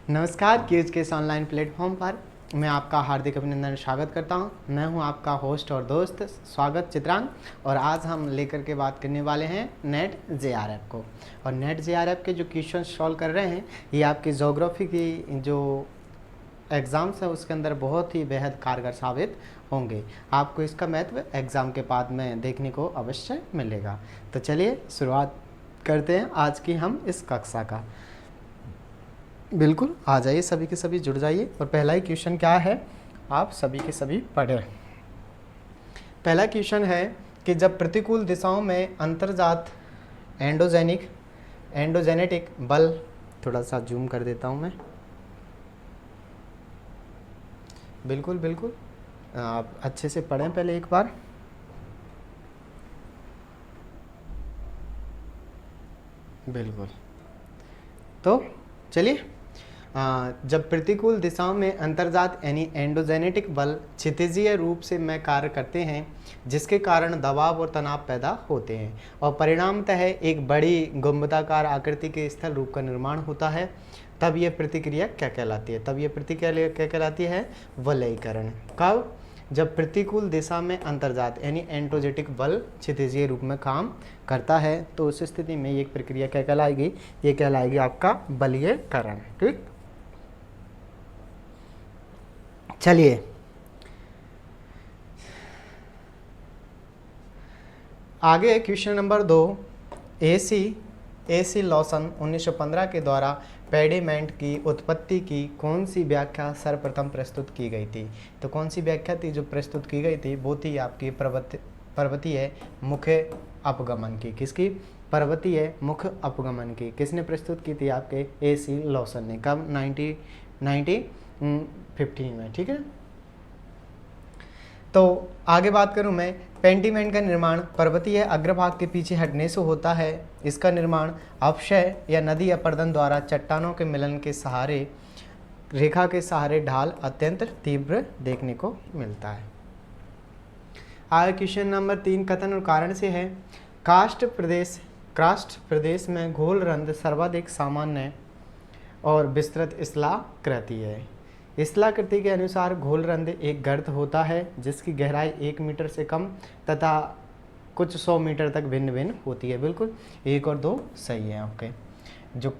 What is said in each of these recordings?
नमस्कार, क्यूज के इस ऑनलाइन प्लेटफॉर्म पर मैं आपका हार्दिक अभिनंदन स्वागत करता हूं। मैं हूं आपका होस्ट और दोस्त स्वागत चित्रांग। और आज हम लेकर के बात करने वाले हैं नेट जेआरएफ को। और नेट जेआरएफ के जो क्वेश्चन सॉल्व कर रहे हैं ये आपकी ज्योग्राफी की जो एग्ज़ाम्स है उसके अंदर बहुत ही बेहद कारगर साबित होंगे। आपको इसका महत्व एग्ज़ाम के बाद में देखने को अवश्य मिलेगा। तो चलिए शुरुआत करते हैं आज की हम इस कक्षा का। बिल्कुल आ जाइए, सभी के सभी जुड़ जाइए। और पहला ही क्वेश्चन क्या है, आप सभी के सभी पढ़ें। पहला क्वेश्चन है कि जब प्रतिकूल दिशाओं में अंतर्जात एंडोजेनेटिक बल, थोड़ा सा जूम कर देता हूं मैं। बिल्कुल बिल्कुल, आप अच्छे से पढ़ें पहले एक बार। बिल्कुल, तो चलिए, जब प्रतिकूल दिशाओं में अंतर्जात यानी एंडोजेनेटिक बल क्षितिजीय रूप से में कार्य करते हैं जिसके कारण दबाव और तनाव पैदा होते हैं और परिणामतः एक बड़ी गुंबदाकार आकृति के स्थल रूप का निर्माण होता है, तब यह प्रतिक्रिया क्या कहलाती है? क्या कहलाती है? वलयीकरण। कब? जब प्रतिकूल दिशा में अंतर्जात यानी एंडोजेटिक बल क्षितिजीय रूप में काम करता है तो उस स्थिति में ये प्रक्रिया क्या कहलाएगी? ये कहलाएगी आपका बलीयकरण। ठीक, चलिए आगे क्वेश्चन नंबर 2। एसी लॉसन 1915 के द्वारा पेडिमेंट की उत्पत्ति की कौन सी व्याख्या सर्वप्रथम प्रस्तुत की गई थी? तो कौन सी व्याख्या थी जो प्रस्तुत की गई थी? वो थी आपकी पर्वतीय मुख्य अपगमन की। किसकी? पर्वतीय मुख्य अपगमन की। किसने प्रस्तुत की थी? आपके एसी लॉसन ने। कब? 1915 में। ठीक है, तो आगे बात करूं मैं। पेंटिमेंट का निर्माण पर्वतीय अग्रभाग के पीछे हटने से होता है। इसका निर्माण अपक्षय या नदी अपर्दन द्वारा चट्टानों के मिलन के सहारे, रेखा के सहारे ढाल अत्यंत तीव्र देखने को मिलता है। आगे क्वेश्चन नंबर 3 कथन और कारण से है। कास्ट प्रदेश में घोलरंध्र सर्वाधिक सामान्य और विस्तृत स्थलाकृति है। स्थलाकृति के अनुसार घोलरंध्र एक गर्त होता है जिसकी गहराई 1 मीटर से कम तथा कुछ 100 मीटर तक भिन्न भिन्न होती है। बिल्कुल, 1 और 2 सही है। ओके, जो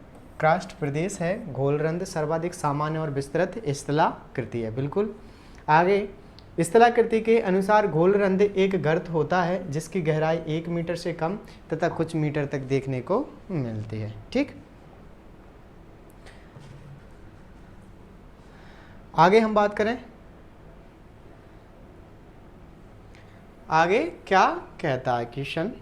कास्ट प्रदेश है घोलरंध्र सर्वाधिक सामान्य और विस्तृत स्थलाकृति है। बिल्कुल, आगे स्थलाकृति के अनुसार घोलरंध्र एक गर्त होता है जिसकी गहराई 1 मीटर से कम तथा कुछ मीटर तक देखने को मिलती है। ठीक, आगे हम बात करें। आगे क्या कहता है क्वेश्चन?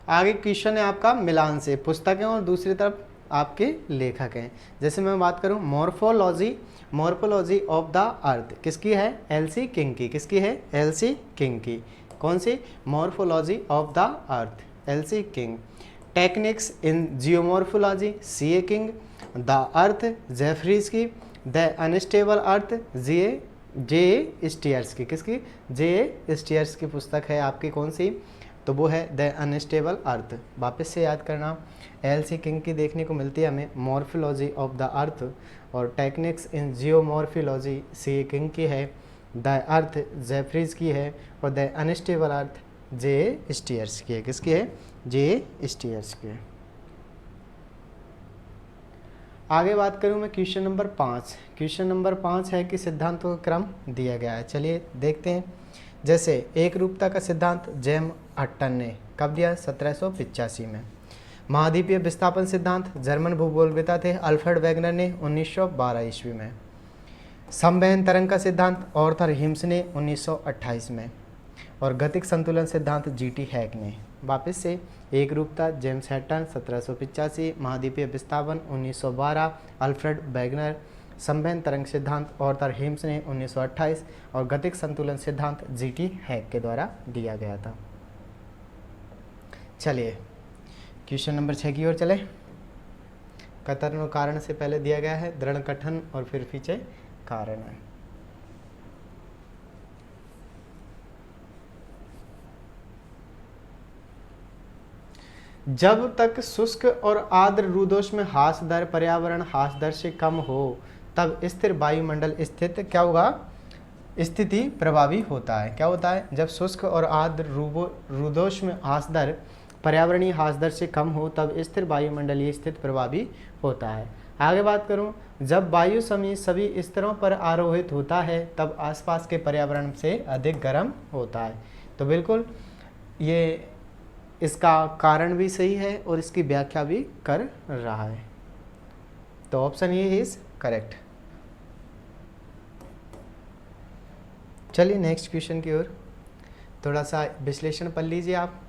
आगे क्वेश्चन है आपका मिलान से पुस्तकें और दूसरी तरफ आपके लेखक हैं। जैसे मैं बात करूं मोर्फोलॉजी ऑफ द अर्थ, किसकी है? एलसी किंग की। किसकी है? एलसी किंग की। कौन सी? Morphology of the earth, L C King. Techniques in geomorphology, C A King. The earth, Jeffreys की। The unstable earth, J Steers की। किसकी? जे स्टीयर्स की पुस्तक है आपकी। कौन सी? तो वो है द अनस्टेबल अर्थ। वापस से याद करना, एलसी किंग की देखने को मिलती है हमें मॉर्फोलॉजी ऑफ द अर्थ, और techniques in geomorphology C King की है। द अर्थ जेफरीज की है और the unstable earth J Steers की है। किसकी है? जे स्टीयर्स की है। आगे बात करूं मैं क्वेश्चन नंबर 5। क्वेश्चन नंबर 5 है कि सिद्धांतों का क्रम दिया गया है। चलिए देखते हैं। जैसे एक रूपता का सिद्धांत जेम हट्टन ने कब दिया? 1785 में। महाद्वीपीय विस्थापन सिद्धांत जर्मन भूगोलवेत्ता थे अल्फ्रेड वेगनर ने 1912 ईस्वी में। समवहन तरंग का सिद्धांत ऑर्थर हिम्स ने 1928 में। और गतिक संतुलन सिद्धांत जीटी हैग ने। वापस से, एक रूपता जेम्स हट्टन 1785, महाद्वीपीय विस्थापन 1912 अल्फ्रेड वेगनर, समवहन तरंग सिद्धांत ऑर्थर हिम्स ने 1928 और गतिक संतुलन सिद्धांत जीटी हैग के द्वारा दिया गया था। चलिए क्वेश्चन नंबर 6 की ओर चले। कथन और कारण से पहले दिया गया है दृढ़ कथन और फिर पीछे कारण है। जब तक शुष्क और आर्द्र रुदोष्म हास दर पर्यावरण हास दर से कम हो तब स्थिर वायुमंडल स्थित क्या होगा, स्थिति प्रभावी होता है। क्या होता है, जब शुष्क और आर्द्र रुदोष्म हास दर पर्यावरणीय हास दर से कम हो तब स्थिर वायुमंडलीय स्थिति प्रभावी होता है। आगे बात करूं, जब वायु सभी स्तरों पर आरोहित होता है तब आसपास के पर्यावरण से अधिक गर्म होता है। तो बिल्कुल ये इसका कारण भी सही है और इसकी व्याख्या भी कर रहा है। तो ऑप्शन ए इज करेक्ट। चलिए नेक्स्ट क्वेश्चन की ओर थोड़ा सा विश्लेषण पढ़ लीजिए आप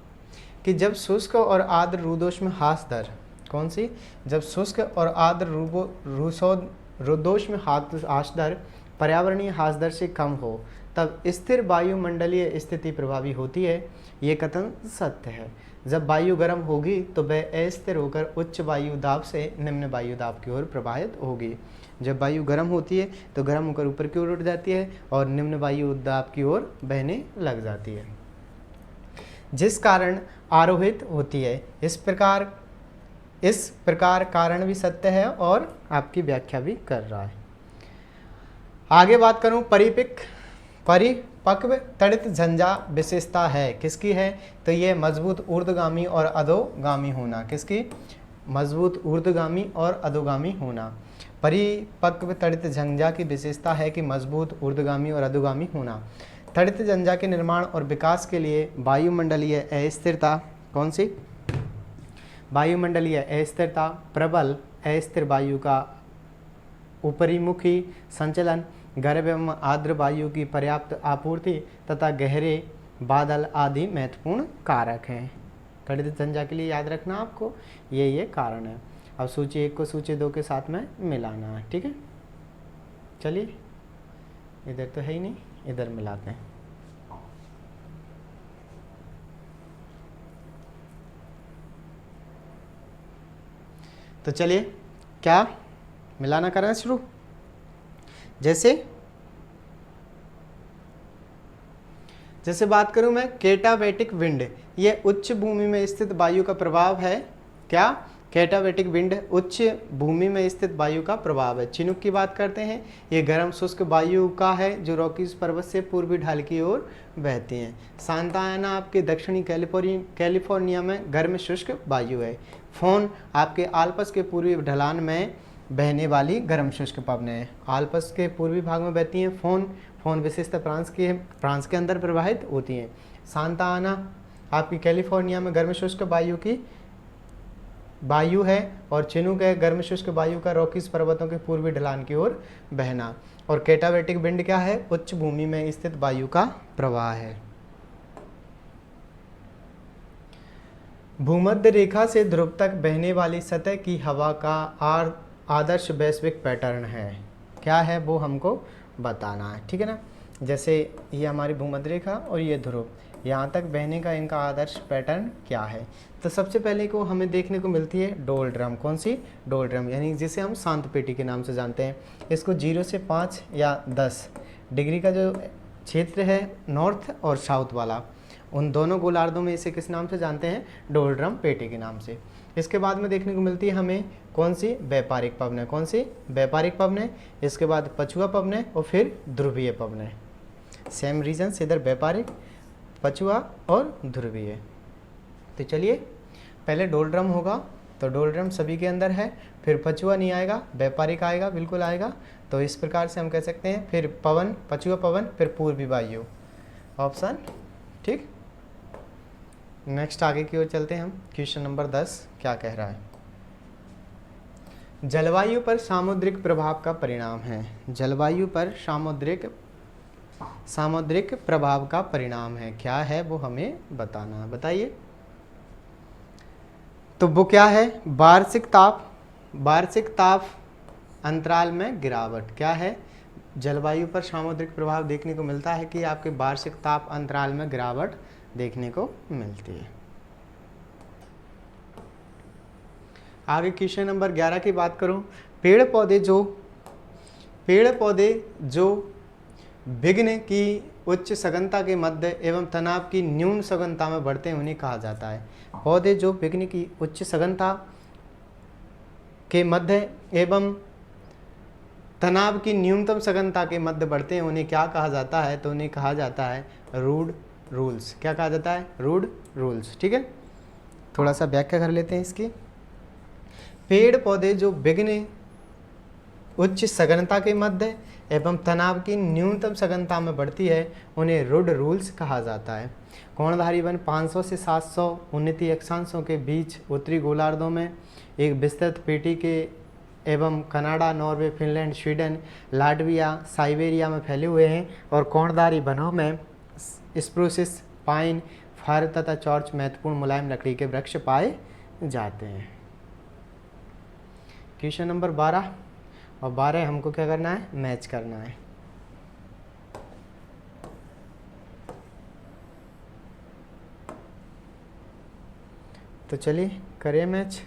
कि जब शुष्क और आर्द्र रुदोष्म हास दर कौन सी, जब शुष्क और आर्द्र रुदोष्म हास दर पर्यावरणीय हास दर से कम हो तब स्थिर वायुमंडलीय स्थिति प्रभावी होती है। ये कथन सत्य है। जब वायु गर्म होगी तो वह अस्थिर होकर उच्च वायु दाब से निम्न वायु दाब की ओर प्रवाहित होगी। जब वायु गर्म होती है तो गर्म होकर ऊपर की ओर उठ जाती है और निम्न वायु दाब की ओर बहने लग जाती है, जिस कारण आरोहित होती है। इस प्रकार कारण भी सत्य है और आपकी व्याख्या भी कर रहा है। आगे बात करूं, परिपक्व तड़ित झंझा विशेषता है किसकी है, तो ये मजबूत ऊर्ध्वगामी और अधोगामी होना। किसकी, मजबूत ऊर्ध्वगामी और अधोगामी होना। परिपक्व तड़ित झंझा की विशेषता है कि मजबूत ऊर्ध्वगामी और अधोगामी होना। तड़ित झंझा के निर्माण और विकास के लिए वायुमंडलीय अस्थिरता कौन सी, वायुमंडलीय अस्थिरता, प्रबल अस्थिर वायु का ऊपरीमुखी संचलन, गर्भ एवं आर्द्र वायु की पर्याप्त आपूर्ति तथा गहरे बादल आदि महत्वपूर्ण कारक हैं। तड़ित झंझा के लिए याद रखना आपको ये कारण है। अब सूची 1 को सूची 2 के साथ में मिलाना है, ठीक है। चलिए इधर तो है ही नहीं, इधर मिलाते हैं। तो चलिए क्या मिलाना करना शुरू। जैसे बात करूं मैं, कैटाबैटिक विंड, ये उच्च भूमि में स्थित वायु का प्रभाव है। क्या, कैटाबैटिक विंड उच्च भूमि में स्थित वायु का प्रभाव है। चिनूक की बात करते हैं, ये गर्म शुष्क वायु का है जो रॉकीज पर्वत से पूर्वी ढाल की ओर बहती हैं। सांता आना आपके दक्षिणी कैलिफोर्निया में गर्म शुष्क वायु है। फोन आपके आल्प्स के पूर्वी ढलान में बहने वाली गर्म शुष्क पवनें हैं। आल्प्स के पूर्वी भाग में बहती हैं फोन विशेषतः फ्रांस के अंदर प्रवाहित होती हैं। सांता आना आपकी कैलिफोर्निया में गर्म शुष्क वायु है और चिनूक है गर्म शुष्क वायु का रॉकीज पर्वतों के पूर्वी ढलान की ओर बहना। और कैटाबैटिक विंड क्या है, उच्च भूमि में स्थित वायु का प्रवाह है। भूमध्य रेखा से ध्रुव तक बहने वाली सतह की हवा का आदर्श वैश्विक पैटर्न है। क्या है वो हमको बताना है, ठीक है ना। जैसे ये हमारी भूमध्य रेखा और ये ध्रुव, यहाँ तक बहने का इनका आदर्श पैटर्न क्या है। तो सबसे पहले को हमें देखने को मिलती है डोल ड्रम। कौन सी, डोल ड्रम, यानी जिसे हम शांत पेटी के नाम से जानते हैं। इसको 0 से 5 या 10 डिग्री का जो क्षेत्र है नॉर्थ और साउथ वाला, उन दोनों गोलार्धों में इसे किस नाम से जानते हैं, डोल ड्रम पेटी के नाम से। इसके बाद में देखने को मिलती है हमें कौन सी, व्यापारिक पवनें। कौन सी, व्यापारिक पवनें। इसके बाद पछुआ पवनें और फिर ध्रुवीय पवनें। सेम रीजन से इधर व्यापारिक, पछुआ और ध्रुवीय। तो चलिए पहले डोल ड्रम होगा, तो डोल ड्रम सभी के अंदर है, फिर पछुआ नहीं आएगा, व्यापारिक आएगा, बिल्कुल आएगा। तो इस प्रकार से हम कह सकते हैं, फिर पवन, पछुआ पवन, फिर पूर्वी वायु, ऑप्शन ठीक। नेक्स्ट आगे की ओर चलते हैं हम। क्वेश्चन नंबर 10 क्या कह रहा है, जलवायु पर सामुद्रिक प्रभाव का परिणाम है। जलवायु पर सामुद्रिक प्रभाव का परिणाम है, क्या है वो हमें बताना है, बताइए। तो वो क्या है, वार्षिक ताप अंतराल में गिरावट। क्या है, जलवायु पर सामुद्रिक प्रभाव देखने को मिलता है कि आपके वार्षिक ताप अंतराल में गिरावट देखने को मिलती है। आगे क्वेश्चन नंबर 11 की बात करूं, पेड़ पौधे जो विघ्न की उच्च सघनता के मध्य एवं तनाव की न्यून सघनता में बढ़ते हैं उन्हें कहा जाता है। पौधे जो विघ्न की उच्च सघनता के मध्य एवं तनाव की न्यूनतम सघनता के मध्य बढ़ते हैं उन्हें क्या कहा जाता है, तो उन्हें कहा जाता है रूड रूल्स। क्या कहा जाता है? Rude rules. ठीक है, थोड़ा सा व्याख्या कर लेते हैं इसकी। पेड़ पौधे जो विघ्न उच्च सघनता के मध्य एवं तनाव की न्यूनतम सघनता में बढ़ती है उन्हें रूड रूल्स कहा जाता है। कोणधारी वन 500 से 700 उन्नति अक्षांशों के बीच उत्तरी गोलार्धों में एक विस्तृत पेटी के एवं Canada, Norway, Finland, Sweden, Latvia, Siberia में फैले हुए हैं और कोणधारी वनों में स्प्रूसिस, पाइन, फर तथा चॉर्च महत्वपूर्ण मुलायम लकड़ी के वृक्ष पाए जाते हैं। क्वेश्चन नंबर 12 और 12 हमको क्या करना है? मैच करना है। तो चलिए करिए मैच।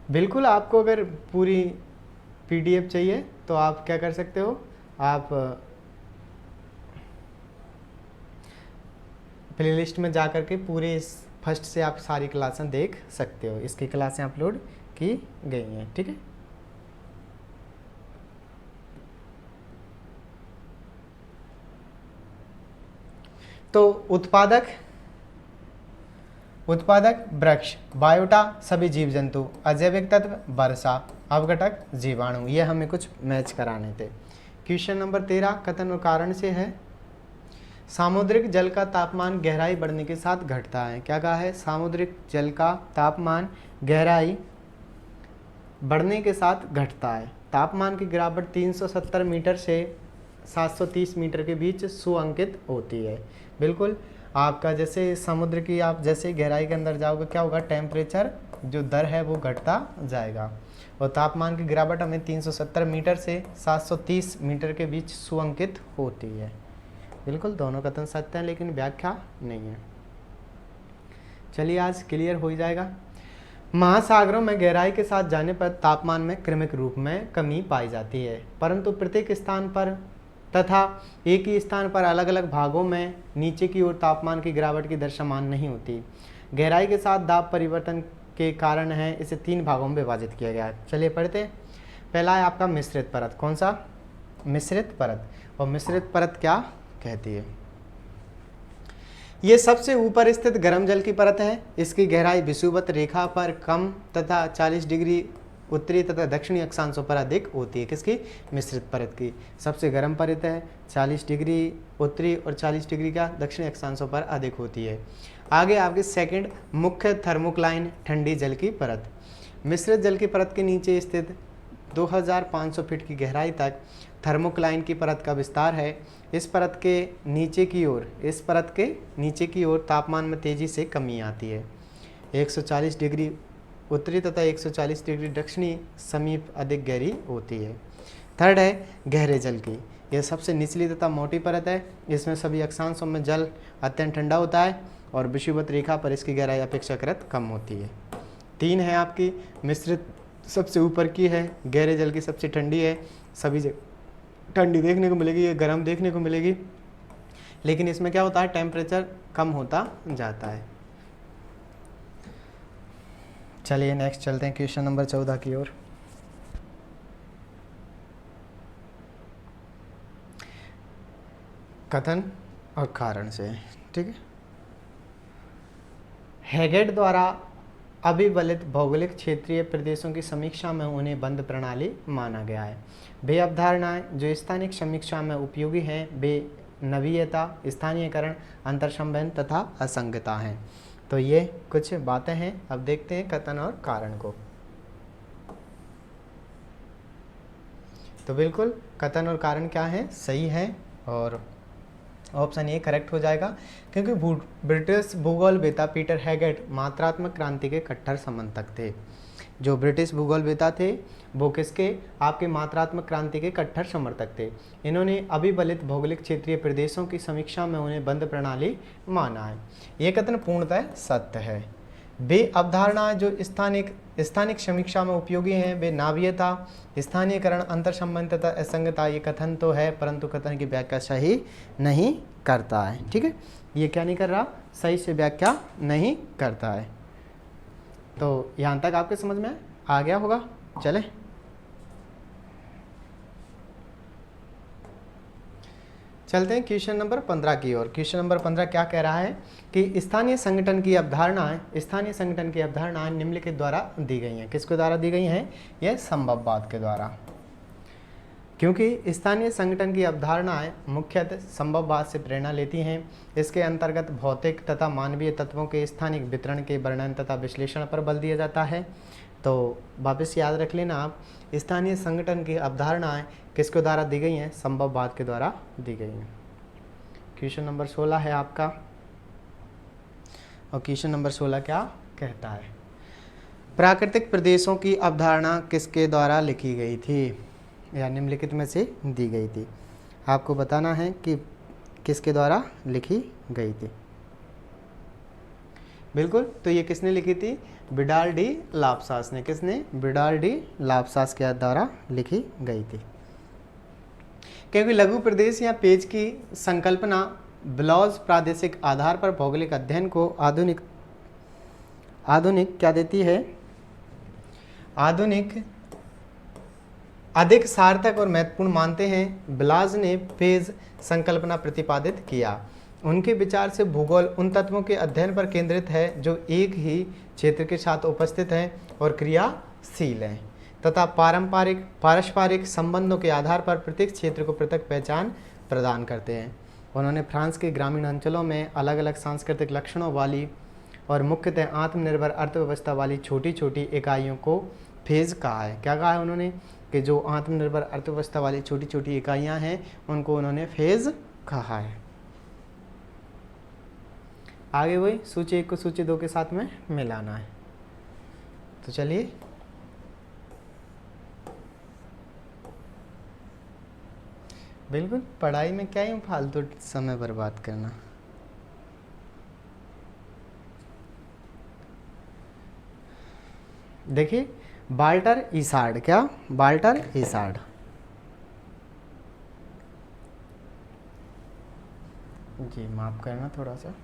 बिल्कुल, आपको अगर पूरी पीडीएफ चाहिए तो आप क्या कर सकते हो, आप प्लेलिस्ट में जा कर के पूरे इस फर्स्ट से आप सारी क्लासें देख सकते हो। इसकी क्लासें अपलोड की गई हैं। ठीक है, तो उत्पादक वृक्ष, बायोटा सभी जीव जंतु, अजैविक तत्व वर्षा, अवघटक जीवाणु। ये हमें कुछ मैच कराने थे। क्वेश्चन नंबर 13 कथन और कारण से है। सामुद्रिक जल का तापमान गहराई बढ़ने के साथ घटता है। क्या कहा है? सामुद्रिक जल का तापमान गहराई बढ़ने के साथ घटता है। तापमान की गिरावट 370 मीटर से 730 मीटर के बीच सुअंकित होती है। बिल्कुल, आपका जैसे समुद्र की आप जैसे गहराई के अंदर जाओगे क्या होगा? टेम्परेचर जो दर है वो घटता जाएगा और तापमान की गिरावट हमें 370 मीटर से 730 मीटर के बीच सुअंकित होती है। बिल्कुल, दोनों कथन सत्य हैं लेकिन व्याख्या नहीं है। चलिए आज क्लियर हो ही जाएगा। महासागरों में गहराई के साथ जाने पर तापमान में क्रमिक रूप में कमी पाई जाती है, परंतु प्रत्येक स्थान पर तथा एक ही स्थान पर अलग अलग भागों में नीचे की ओर तापमान की गिरावट की दर समान नहीं होती। गहराई के साथ दाब परिवर्तन के कारण है, इसे 3 भागों में विभाजित किया गया है। चलिए पढ़ते हैं। पहला है आपका मिश्रित परत। कौन सा? मिश्रित परत। और मिश्रित परत क्या कहती है? ये सबसे ऊपर स्थित गर्म जल की परत है। इसकी गहराई विषुवत रेखा पर कम तथा 40 डिग्री उत्तरी तथा दक्षिणी अक्षांशों पर अधिक होती है। किसकी? मिश्रित परत की। सबसे गर्म परत है, 40 डिग्री उत्तरी और 40 डिग्री का दक्षिणी अक्षांशों पर अधिक होती है। आगे आपके सेकंड मुख्य थर्मोक्लाइन ठंडी जल की परत। मिश्रित जल की परत के नीचे स्थित 2500 फीट की गहराई तक थर्मोक्लाइन की परत का विस्तार है। इस परत के नीचे की ओर तापमान में तेजी से कमी आती है। 140 डिग्री उत्तरी तथा 140 डिग्री दक्षिणी समीप अधिक गहरी होती है। थर्ड है गहरे जल की। यह सबसे निचली तथा मोटी परत है। इसमें सभी अक्षांशों में जल अत्यंत ठंडा होता है और विषुवत रेखा पर इसकी गहराई अपेक्षाकृत कम होती है। 3 है आपकी मिश्रित सबसे ऊपर की है, गहरे जल की सबसे ठंडी है। सभी जगह ठंडी देखने को मिलेगी, ये गर्म देखने को मिलेगी, लेकिन इसमें क्या होता है? टेम्परेचर कम होता जाता है। चलिए नेक्स्ट चलते हैं क्वेश्चन नंबर 14 की ओर। कथन और कारण से। ठीक है, हैगेट द्वारा अभिबलित भौगोलिक क्षेत्रीय प्रदेशों की समीक्षा में उन्हें बंद प्रणाली माना गया है। वे अवधारणाएं जो स्थानिक समीक्षा में उपयोगी हैं वे नवीयता, स्थानीयकरण, अंतर्संबंध तथा असंगता हैं। तो ये कुछ बातें हैं। अब देखते हैं कथन और कारण को। तो बिल्कुल कथन और कारण क्या है? सही है और ऑप्शन ए करेक्ट हो जाएगा, क्योंकि ब्रिटिश भूगोलवेता पीटर हैगेट मात्रात्मक क्रांति के कट्टर समर्थक थे। जो ब्रिटिश भूगोलवेता थे वो किसके? आपके मात्रात्मक क्रांति के कट्टर समर्थक थे। इन्होंने अभिबलित भौगोलिक क्षेत्रीय प्रदेशों की समीक्षा में उन्हें बंद प्रणाली माना है। यह कथन पूर्णतः सत्य है। वे अवधारणाएं जो स्थानिक समीक्षा में उपयोगी हैं वे नावीयता, स्थानीयकरण, अंतर संबंध तथा असंगता। ये कथन तो है परंतु कथन की व्याख्या सही नहीं करता है। ठीक है, ये क्या नहीं कर रहा, सही से व्याख्या नहीं करता है। तो यहाँ तक आपके समझ में आ गया होगा। चले चलते हैं क्वेश्चन नंबर 15 की ओर। क्वेश्चन नंबर 15 क्या कह रहा है कि स्थानीय संगठन की अवधारणाएं निम्नलिखित द्वारा दी गई हैं। किसके द्वारा दी गई हैं? यह संभववाद के द्वारा। क्योंकि स्थानीय संगठन की अवधारणाएं मुख्यतः संभववाद से प्रेरणा लेती हैं। इसके अंतर्गत भौतिक तथा मानवीय तत्वों के स्थानिक वितरण के वर्णन तथा विश्लेषण पर बल दिया जाता है। तो वापस याद रख लेना आप, स्थानीय संगठन की अवधारणाएं किसके द्वारा दी गई हैं? संभववाद के द्वारा दी गई हैं। क्वेश्चन नंबर 16 है आपका, और क्वेश्चन नंबर 16 क्या कहता है? प्राकृतिक प्रदेशों की अवधारणा किसके द्वारा लिखी गई थी या निम्नलिखित में से दी गई थी? आपको बताना है कि किसके द्वारा लिखी गई थी। बिल्कुल, तो ये किसने लिखी थी? विडाल डी लाप्सास ने। किसने? विडाल डी लाप्सास के द्वारा लिखी गई थी। क्योंकि लघु प्रदेश या पेज की संकल्पना ब्लॉज प्रादेशिक आधार पर भौगोलिक अध्ययन को आधुनिक क्या देती है? आधुनिक अधिक सार्थक और महत्वपूर्ण मानते हैं। ब्लाज ने पेज संकल्पना प्रतिपादित किया। उनके विचार से भूगोल उन तत्वों के अध्ययन पर केंद्रित है जो एक ही क्षेत्र के साथ उपस्थित हैं और क्रियाशील हैं तथा पारस्परिक संबंधों के आधार पर प्रत्येक क्षेत्र को पृथक पहचान प्रदान करते हैं। उन्होंने फ्रांस के ग्रामीण अंचलों में अलग अलग सांस्कृतिक लक्षणों वाली और मुख्यतः आत्मनिर्भर अर्थव्यवस्था वाली छोटी छोटी इकाइयों को फेज कहा है। क्या कहा है उन्होंने? कि जो आत्मनिर्भर अर्थव्यवस्था वाली छोटी छोटी इकाइयां हैं उनको उन्होंने फेज कहा है। आगे वही सूची 1 को सूची 2 के साथ में मिलाना है। तो चलिए बिल्कुल, पढ़ाई में क्या ही फालतू समय बर्बाद करना। देखिए वाल्टर इसार्ड, क्या? वाल्टर इसार्ड। जी माफ करना थोड़ा सा।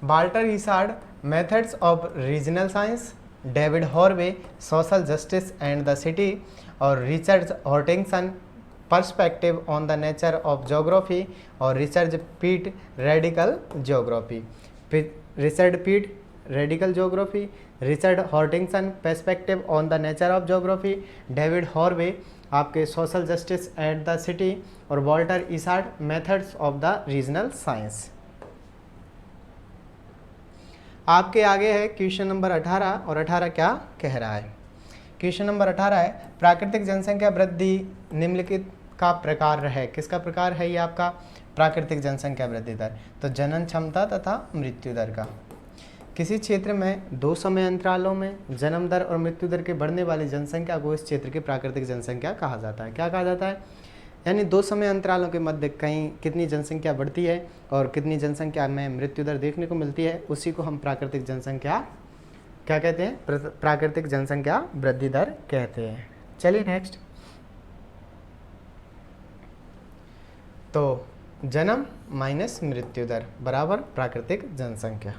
Walter Isard methods of regional science, David Harvey social justice and the city, और Richard Hartshorne perspective on the nature of geography, और Richard Peet radical geography. Richard Hartshorne perspective on the nature of geography, David Harvey आपके social justice at the city, और Walter Isard methods of the regional science. आपके आगे है question number 18, और 18 क्या कह रहा है? क्वेश्चन नंबर 18 है प्राकृतिक जनसंख्या वृद्धि निम्नलिखित का प्रकार है। किसका प्रकार है ये आपका? प्राकृतिक जनसंख्या वृद्धि दर। तो जनन क्षमता तथा मृत्यु दर का। किसी क्षेत्र में 2 समय अंतरालों में जन्म दर और मृत्यु दर के बढ़ने वाली जनसंख्या को इस क्षेत्र की प्राकृतिक जनसंख्या कहा जाता है। क्या कहा जाता है? यानी 2 समय अंतरालों के मध्य कहीं कितनी जनसंख्या बढ़ती है और कितनी जनसंख्या में मृत्यु दर देखने को मिलती है, उसी को हम प्राकृतिक जनसंख्या क्या कहते हैं? प्राकृतिक जनसंख्या वृद्धि दर कहते हैं। चलिए नेक्स्ट। तो जन्म माइनस मृत्यु दर बराबर प्राकृतिक जनसंख्या।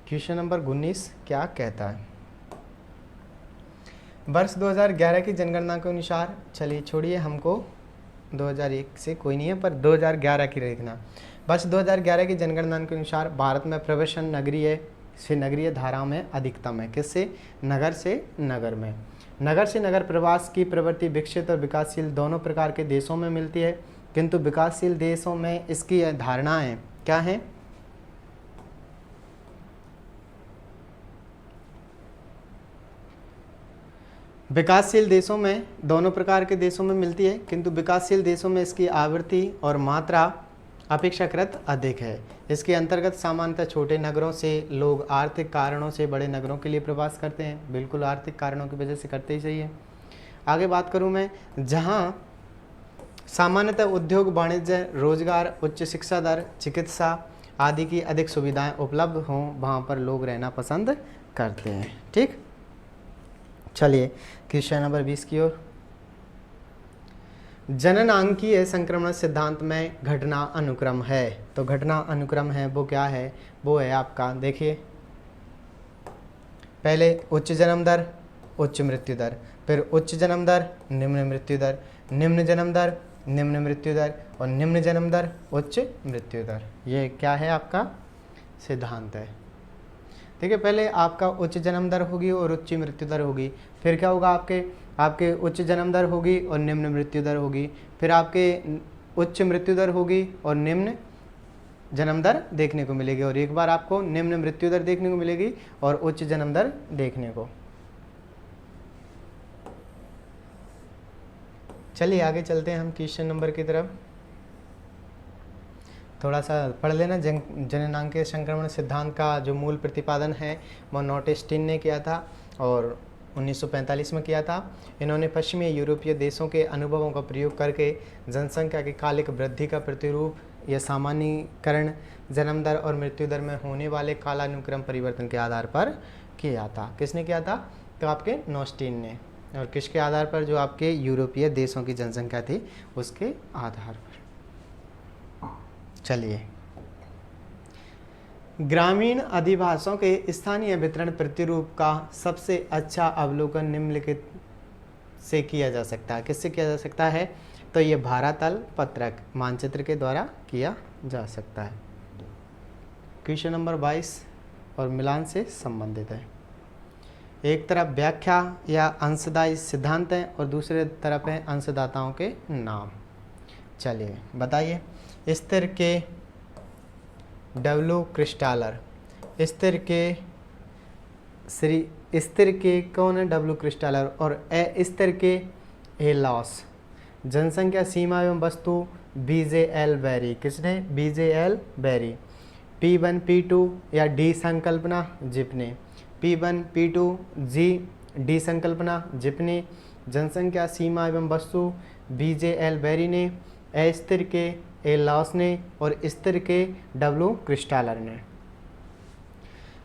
क्वेश्चन नंबर 19 क्या कहता है? वर्ष 2011 की जनगणना के अनुसार, चलिए छोड़िए हमको 2001 से कोई नहीं है, पर 2011 की देखना। वर्ष 2011 की जनगणना के अनुसार भारत में प्रवेशन नगरीय से नगरीय धाराओं में अधिकतम है। किससे? नगर से नगर में। नगर से नगर प्रवास की प्रवृत्ति विकसित और विकासशील दोनों प्रकार के देशों में मिलती है, किंतु विकासशील देशों में इसकी धारणाएं क्या हैं? विकासशील देशों में दोनों प्रकार के देशों में मिलती है, किंतु विकासशील देशों में इसकी आवृत्ति और मात्रा अपेक्षाकृत अधिक है। इसके अंतर्गत सामान्यतः छोटे नगरों से लोग आर्थिक कारणों से बड़े नगरों के लिए प्रवास करते हैं। बिल्कुल आर्थिक कारणों की वजह से करते ही चाहिए। आगे बात करूं मैं, जहां सामान्यतः उद्योग, वाणिज्य, रोजगार, उच्च शिक्षा दर, चिकित्सा आदि की अधिक सुविधाएं उपलब्ध हों वहाँ पर लोग रहना पसंद करते हैं। ठीक, चलिए क्वेश्चन नंबर 20 की ओर। जननांकीय संक्रमण सिद्धांत में घटना अनुक्रम है, तो घटना अनुक्रम है वो क्या है, वो है आपका, देखिए पहले उच्च जन्म दर, उच्च मृत्यु दर, फिर उच्च जन्म दर, निम्न मृत्यु दर, निम्न जन्म दर, निम्न मृत्यु दर, और निम्न जन्म दर, उच्च मृत्यु दर। ये क्या है आपका सिद्धांत है। ठीक है, पहले आपका उच्च जन्म दर होगी और उच्च मृत्यु दर होगी, फिर क्या होगा आपके उच्च जन्म दर होगी और निम्न मृत्यु दर होगी, फिर आपके उच्च मृत्यु दर होगी और निम्न जन्म दर देखने को मिलेगी, और एक बार आपको निम्न मृत्यु दर देखने को मिलेगी और उच्च जन्म दर देखने को। चलिए आगे चलते हैं हम क्वेश्चन नंबर की तरफ। थोड़ा सा पढ़ लेना। जननांकीय संक्रमण सिद्धांत का जो मूल प्रतिपादन है वो नॉटेस्टिन ने किया था और 1945 में किया था। इन्होंने पश्चिमी यूरोपीय देशों के अनुभवों का प्रयोग करके जनसंख्या की कालिक वृद्धि का प्रतिरूप या सामान्यीकरण जन्म दर और मृत्यु दर में होने वाले कालानुक्रम परिवर्तन के आधार पर किया था। किसने किया था, तो आपके नॉस्टिन ने। और किसके आधार पर, जो आपके यूरोपीय देशों की जनसंख्या थी उसके आधार पर। चलिए, ग्रामीण अधिवासों के स्थानीय वितरण प्रतिरूप का सबसे अच्छा अवलोकन निम्नलिखित से किया जा सकता है। किससे किया जा सकता है, तो ये भारातल पत्रक मानचित्र के द्वारा किया जा सकता है। क्वेश्चन नंबर 22 और मिलान से संबंधित है। एक तरफ व्याख्या या अंशदायी सिद्धांत है और दूसरे तरफ है अंशदाताओं के नाम। चलिए बताइए। स्थिर के डब्ल्यू क्रिस्टालर, स्थिर के कौन है, डब्ल्यू क्रिस्टालर, और अस्थिर के ए लॉस। जनसंख्या सीमा एवं वस्तु BJ-L बेरी, किसने, BJ-L बेरी। P1 P2 या डी संकल्पना जिपने, P1 P2 जी डी संकल्पना जिपने। जनसंख्या सीमा एवं वस्तु BJ-L बेरी ने, अस्थिर के ए लॉस ने, और स्थिर के डब्ल्यू क्रिस्टालर ने।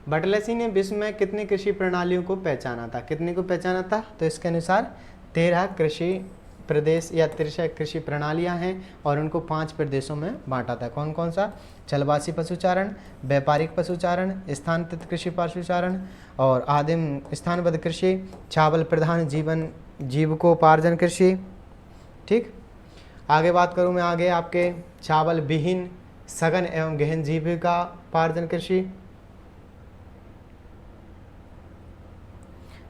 बटलेसी ने विश्व में कितनी कृषि प्रणालियों को पहचाना था, कितने को पहचाना था, तो इसके अनुसार 13 कृषि प्रदेश या 13 कृषि प्रणालियां हैं और उनको 5 प्रदेशों में बांटा था। कौन कौन सा, चलवासी पशुचारण, व्यापारिक पशुचारण, स्थानांतरित कृषि पशुचारण और आदिम स्थानबद्ध कृषि, चावल प्रधान जीविकोपार्जन कृषि। ठीक, आगे बात करूं मैं, आगे आपके चावल विहीन सघन एवं गहन जीविकोपार्जन कृषि।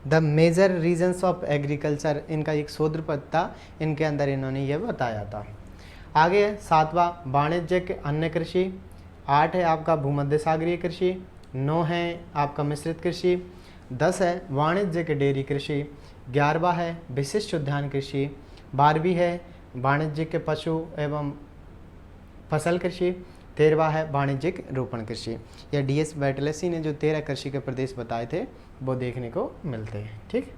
The major regions of agriculture, इनका एक शोध पत्र था, इनके अंदर इन्होंने यह बताया था। आगे 7वां वाणिज्यिक अन्य कृषि, 8 है आपका भूमध्य सागरीय कृषि, 9 है आपका मिश्रित कृषि, 10 है वाणिज्यिक डेयरी कृषि, 11वां है विशिष्ट उद्यान कृषि, 12वीं है वाणिज्यिक पशु एवं फसल कृषि, 13वां है वाणिज्यिक रोपण कृषि। या DS बैटलेसी ने जो 13 कृषि के प्रदेश बताए थे वो देखने को मिलते हैं। ठीक,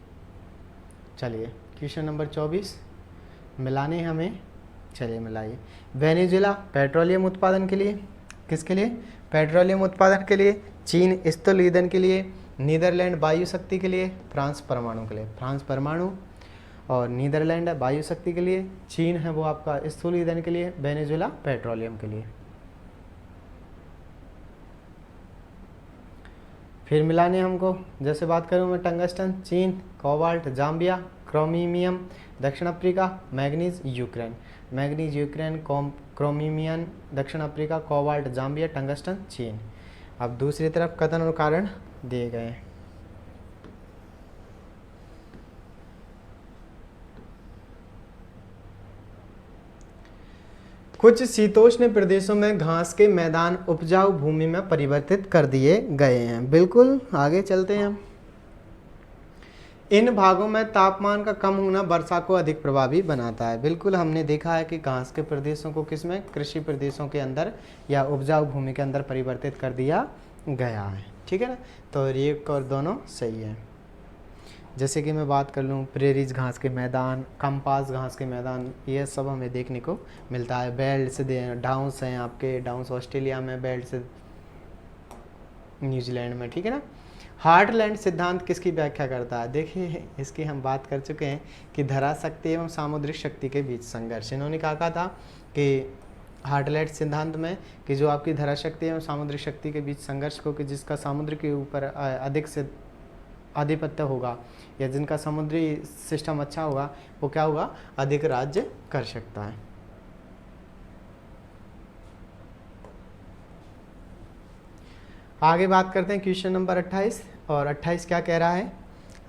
चलिए क्वेश्चन नंबर 24 मिलाने हमें। चलिए मिलाइए। वेनेजुएला पेट्रोलियम उत्पादन के लिए, किसके लिए, पेट्रोलियम उत्पादन के लिए, चीन स्थल ईंधन के लिए, नीदरलैंड वायु शक्ति के लिए, फ्रांस परमाणु के लिए। फ्रांस परमाणु और नीदरलैंड वायु शक्ति के लिए, चीन है वो आपका स्थूल ईंधन के लिए, वेनेजुएला पेट्रोलियम के लिए। फिर मिलाने हमको, जैसे बात करूँ मैं, टंगस्टन चीन, कोबाल्ट जाम्बिया, क्रोमीमियम दक्षिण Africa, manganese Ukraine. Manganese Ukraine, chromium दक्षिण अफ्रीका, कोबाल्ट जाम्बिया, टंगस्टन चीन। अब दूसरी तरफ कथन और कारण दिए गए हैं। कुछ शीतोष्ण प्रदेशों में घास के मैदान उपजाऊ भूमि में परिवर्तित कर दिए गए हैं। बिल्कुल, आगे चलते हैं हम। इन भागों में तापमान का कम होना वर्षा को अधिक प्रभावी बनाता है। बिल्कुल, हमने देखा है कि घास के प्रदेशों को किसमें, कृषि प्रदेशों के अंदर या उपजाऊ भूमि के अंदर परिवर्तित कर दिया गया है। ठीक है ना, तो एक और दोनों सही है। जैसे कि मैं बात कर लूँ प्रेरीज घास के मैदान, कंपास घास के मैदान, ये सब हमें देखने को मिलता है। बेल्ट्स डाउन्स हैं आपके, डाउन्स ऑस्ट्रेलिया में, बेल्ट्स न्यूजीलैंड में, ठीक है ना। हार्टलैंड सिद्धांत किसकी व्याख्या करता है? देखिए इसकी हम बात कर चुके हैं कि धरा शक्ति एवं सामुद्रिक शक्ति के बीच संघर्ष। इन्होंने कहा था कि हार्टलैंड सिद्धांत में कि जो आपकी धरा शक्ति एवं सामुद्रिक शक्ति के बीच संघर्ष को, कि जिसका समुद्र के ऊपर अधिक से आधिपत्य होगा या जिनका समुद्री सिस्टम अच्छा होगा, वो क्या होगा, अधिक राज्य कर सकता है। आगे बात करते हैं क्वेश्चन नंबर 28, और 28 क्या कह रहा है,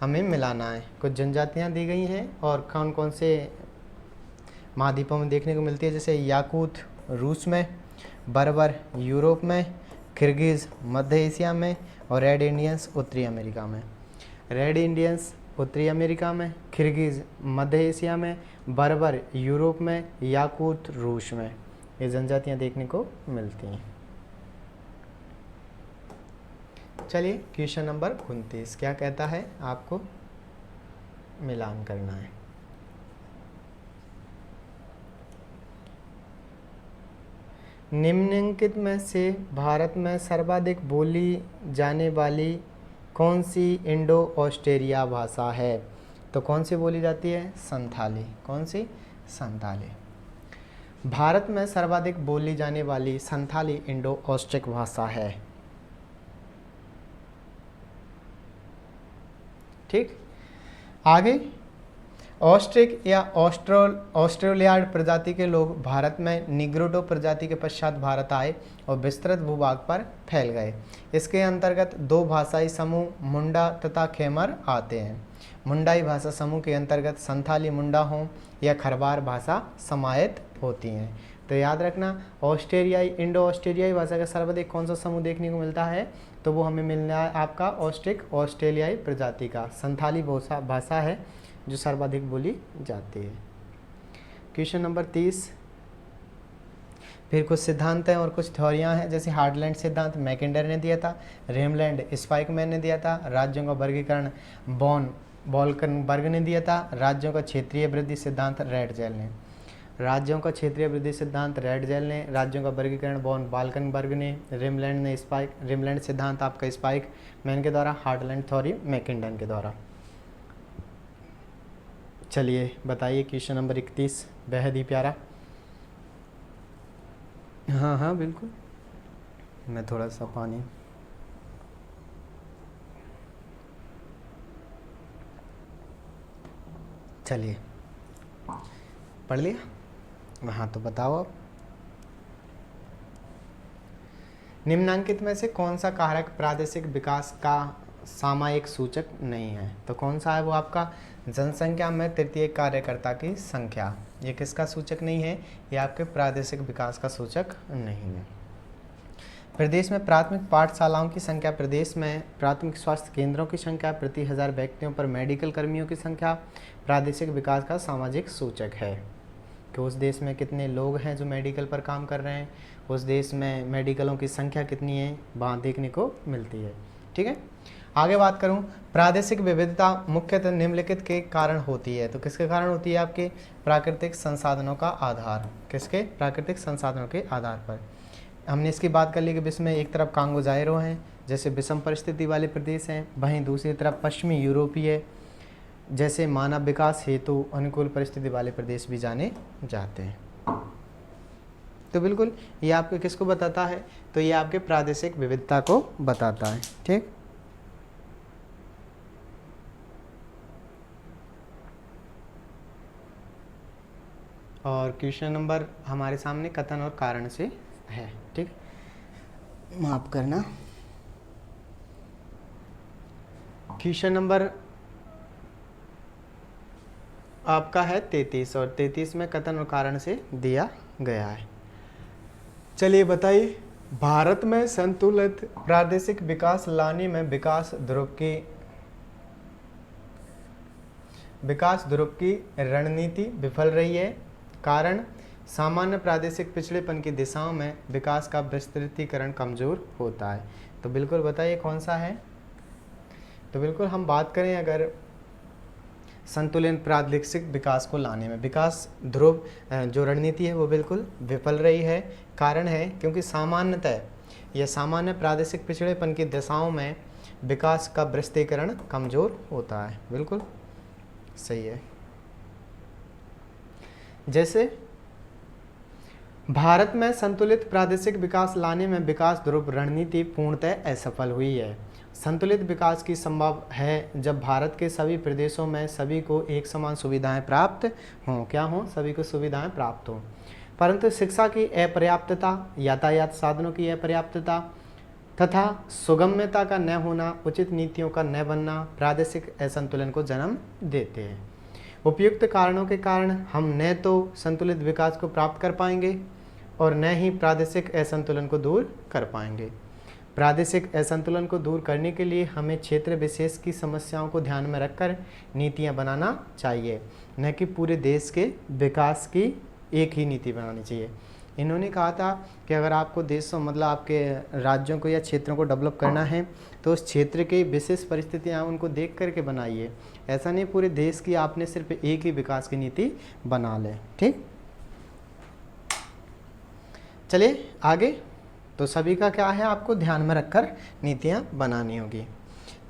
हमें मिलाना है। कुछ जनजातियां दी गई हैं और कौन कौन से महाद्वीपों में देखने को मिलती है, जैसे याकूत रूस में, बर्बर यूरोप में, किर्गिज़ मध्य एशिया में, और रेड इंडियंस उत्तरी अमेरिका में। रेड इंडियंस उत्तरी अमेरिका में, किर्गिज़ मध्य एशिया में, बर्बर यूरोप में, याकूत रूस में, ये जनजातियां देखने को मिलती हैं। चलिए क्वेश्चन नंबर 29 क्या कहता है, आपको मिलान करना है। निम्नलिखित में से भारत में सर्वाधिक बोली जाने वाली कौन सी इंडो ऑस्ट्रेलिया भाषा है? तो कौन सी बोली जाती है? संथाली। कौन सी? संथाली। भारत में सर्वाधिक बोली जाने वाली संथाली इंडो ऑस्ट्रिक भाषा है। ठीक, आगे ऑस्ट्रिक या ऑस्ट्रेलियाड प्रजाति के लोग भारत में निग्रोडो प्रजाति के पश्चात भारत आए और विस्तृत भूभाग पर फैल गए। इसके अंतर्गत दो भाषाई समूह मुंडा तथा खेमर आते हैं। मुंडाई भाषा समूह के अंतर्गत संथाली मुंडा हों या खरवार भाषा समाहित होती हैं। तो याद रखना, ऑस्ट्रेलियाई इंडो ऑस्ट्रेलियाई भाषा का सर्वाधिक कौन सा समूह देखने को मिलता है? तो वो हमें मिलना है आपका ऑस्ट्रिक ऑस्ट्रेलियाई प्रजाति का संथाली भाषा है जो सर्वाधिक बोली जाती है। क्वेश्चन नंबर 30, फिर कुछ सिद्धांत हैं और कुछ थ्योरियां हैं, जैसे हार्टलैंड सिद्धांत मैकिंडर ने दिया था, रेमलैंड स्पाइकमैन ने दिया था, राज्यों का वर्गीकरण बॉन बॉल्कनबर्ग ने दिया था, राज्यों का क्षेत्रीय वृद्धि सिद्धांत रेडजेल ने, राज्यों का क्षेत्रीय वृद्धि सिद्धांत रेडजेल ने, राज्यों का वर्गीकरण बॉन बाल्कनबर्ग ने, रेमलैंड सिद्धांत आपका स्पाइकमैन के द्वारा, हार्टलैंड थ्योरी मैकिंडर के द्वारा। चलिए बताइए क्वेश्चन नंबर 31, बेहद ही प्यारा। हाँ बिल्कुल, मैं थोड़ा सा पानी, चलिए पढ़ लिया। हाँ तो बताओ अब, निम्नांकित में से कौन सा कारक प्रादेशिक विकास का सामयिक सूचक नहीं है? तो कौन सा है वो आपका? जनसंख्या में तृतीय कार्यकर्ता की संख्या। ये किसका सूचक नहीं है? ये आपके प्रादेशिक विकास का सूचक नहीं है। प्रदेश में प्राथमिक पाठशालाओं की संख्या, प्रदेश में प्राथमिक स्वास्थ्य केंद्रों की संख्या, प्रति 1000 व्यक्तियों पर मेडिकल कर्मियों की संख्या प्रादेशिक विकास का सामाजिक सूचक है कि उस देश में कितने लोग हैं जो मेडिकल पर काम कर रहे हैं, उस देश में मेडिकलों की संख्या कितनी है, वहाँ देखने को मिलती है। ठीक है, आगे बात करूं, प्रादेशिक विविधता मुख्यतः निम्नलिखित के कारण होती है। तो किसके कारण होती है? आपके प्राकृतिक संसाधनों का आधार। किसके? प्राकृतिक संसाधनों के आधार पर। हमने इसकी बात कर ली कि विश्व में एक तरफ कांगो जायरो हैं, जैसे विषम परिस्थिति वाले प्रदेश हैं, वहीं दूसरी तरफ पश्चिमी यूरोपीय जैसे मानव विकास हेतु अनुकूल परिस्थिति वाले प्रदेश भी जाने जाते हैं। तो बिल्कुल ये आपके किसको बताता है? तो ये आपके प्रादेशिक विविधता को बताता है। ठीक, और क्वेश्चन नंबर हमारे सामने कथन और कारण से है। ठीक, माफ करना। क्वेश्चन नंबर आपका है 33 और 33 में कथन और कारण से दिया गया है। चलिए बताइए, भारत में संतुलित प्रादेशिक विकास लाने में विकास ध्रुव की रणनीति विफल रही है। कारण सामान्य प्रादेशिक पिछड़ेपन की दिशाओं में विकास का विस्तृतीकरण कमजोर होता है। तो बिल्कुल बताइए कौन सा है? तो बिल्कुल हम बात करें अगर संतुलित प्रादेशिक विकास को लाने में। विकास ध्रुव जो रणनीति है वो बिल्कुल विफल रही है। कारण है क्योंकि सामान्यतः यह सामान्य प्रादेशिक पिछड़ेपन की दशाओं में विकास का विस्तीर्ण कमजोर होता है। बिल्कुल सही है। जैसे भारत में संतुलित प्रादेशिक विकास लाने में विकास ध्रुव रणनीति पूर्णतः असफल हुई है। संतुलित विकास की संभव है जब भारत के सभी प्रदेशों में सभी को एक समान सुविधाएं प्राप्त हों। क्या हों? सभी को सुविधाएं प्राप्त हों। परंतु शिक्षा की अपर्याप्तता, यातायात साधनों की अपर्याप्तता तथा सुगम्यता का न होना, उचित नीतियों का न बनना प्रादेशिक असंतुलन को जन्म देते हैं। उपयुक्त कारणों के कारण हम न तो संतुलित विकास को प्राप्त कर पाएंगे और न ही प्रादेशिक असंतुलन को दूर कर पाएंगे। प्रादेशिक असंतुलन को दूर करने के लिए हमें क्षेत्र विशेष की समस्याओं को ध्यान में रखकर नीतियां बनाना चाहिए, न कि पूरे देश के विकास की एक ही नीति बनानी चाहिए। इन्होंने कहा था कि अगर आपको देशों मतलब आपके राज्यों को या क्षेत्रों को डेवलप करना है तो उस क्षेत्र की विशेष परिस्थितियाँ उनको देख करके बनाइए। ऐसा नहीं पूरे देश की आपने सिर्फ एक ही विकास की नीति बना ले। ठीक, चलिए आगे। तो सभी का क्या है, आपको ध्यान में रखकर नीतियाँ बनानी होगी।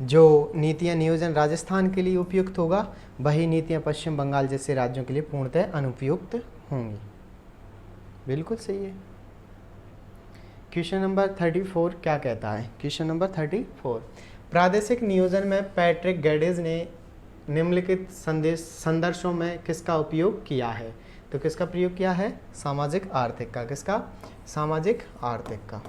जो नीतियाँ नियोजन राजस्थान के लिए उपयुक्त होगा वही नीतियाँ पश्चिम बंगाल जैसे राज्यों के लिए पूर्णतः अनुपयुक्त होंगी। बिल्कुल सही है। क्वेश्चन नंबर 34 क्या कहता है? क्वेश्चन नंबर 34, प्रादेशिक नियोजन में पैट्रिक गेडिज ने निम्नलिखित संदर्शों में किसका उपयोग किया है? तो किसका प्रयोग किया है? सामाजिक आर्थिक का। किसका? सामाजिक आर्थिक का।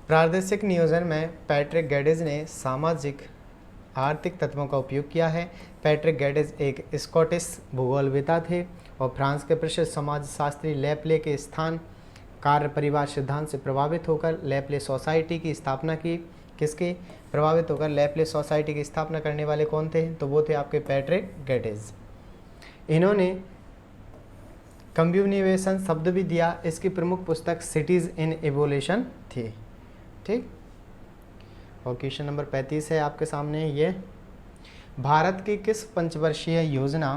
प्रादेशिक नियोजन में पैट्रिक गेडिज ने सामाजिक आर्थिक तत्वों का उपयोग किया है। पैट्रिक गेडिज एक स्कॉटिश भूगोलवेत्ता थे और फ्रांस के प्रसिद्ध समाजशास्त्री लेप्ले के स्थान कार्य परिवार सिद्धांत से प्रभावित होकर लेप्ले सोसाइटी की स्थापना की। किसके प्रभावित होकर लेप्ले सोसाइटी की स्थापना करने वाले कौन थे? तो वो थे आपके पैट्रिक गेडिज। इन्होंने कम्युनिवेशन शब्द भी दिया। इसकी प्रमुख पुस्तक सिटीज इन एवोल्यूशन थी। ठीक, और क्वेश्चन नंबर 35 है आपके सामने। ये भारत की किस पंचवर्षीय योजना